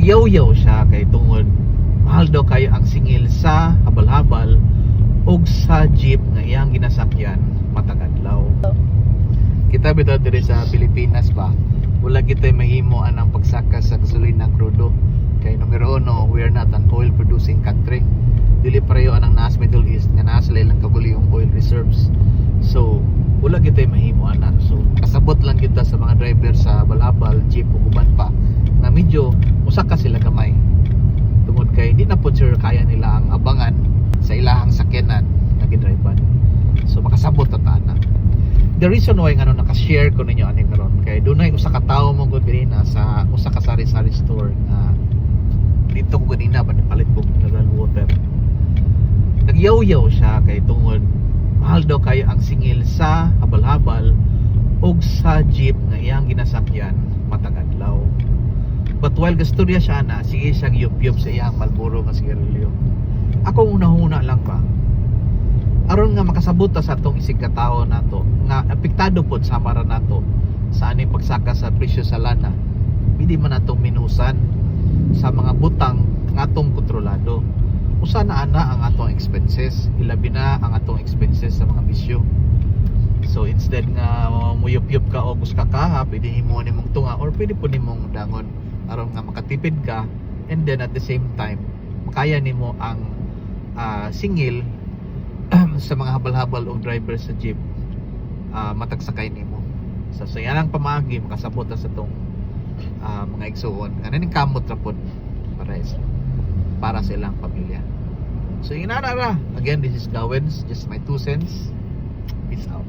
Nagyaw-yaw siya kay tungod mahal daw kayo ang singil sa habal-habal ug sa jeep nga iyang ginasakyan matag adlaw. Kita bitaw diri sa Pilipinas ba, wala kita mahimo anang pagsaka sa gasolina krudo kay numero 1, we are not an oil producing country. Dili pareho anang nas Middle East nga naa sila ilang kabuliong oil reserves. So wala kita mahimo anan. So kasabot lang kita sa mga driver sa balabal, jeep ug uban pa na medyo usaka sila gamay. Tungod kay di na po sure kaya nila ang abangan sa ilahang sakyanan na gidrivean. So makasabot ta ana. The reason why ngano naka-share ko ninyo ani karon kay dunay usa ka tawo mong gud ganina sa usa ka sari-sari store nga dito ko ganina ba nipalit ko mineral water. Nagyaw-yaw siya kay tungod mahal daw kayo ang singil sa habal-habal ug sa jeep nga iyang ginasakyan matag adlaw. But while gasturya siya na, sige siyang yup-yup sa iyang Marlboro nga sigarilyo. Ako una-una lang pa. Aron nga makasabot ta sa atong isig ka tawo nato nga apektado pod sa mara nato sa aning pagsaka sa presyo sa lana. Hindi man natong minusan sa mga butang nga atong kontrolado. Usa na ana ang atong expenses, ilabi na ang atong expenses sa mga bisyo. So instead nga muyup-yup ka o gusto ka pwede himo nimong tunga or pwede po nimong dangon aron nga makatipid ka, and then at the same time makaya nimo ang singil sa mga habal-habal o driver sa jeep matagsakay nimo. So yan ang pamagi makasabot sa tong mga igsuon kaning kamot ra pod para sa ilang pamilya. So inara again, this is Gawens, just my 2 cents. Peace out.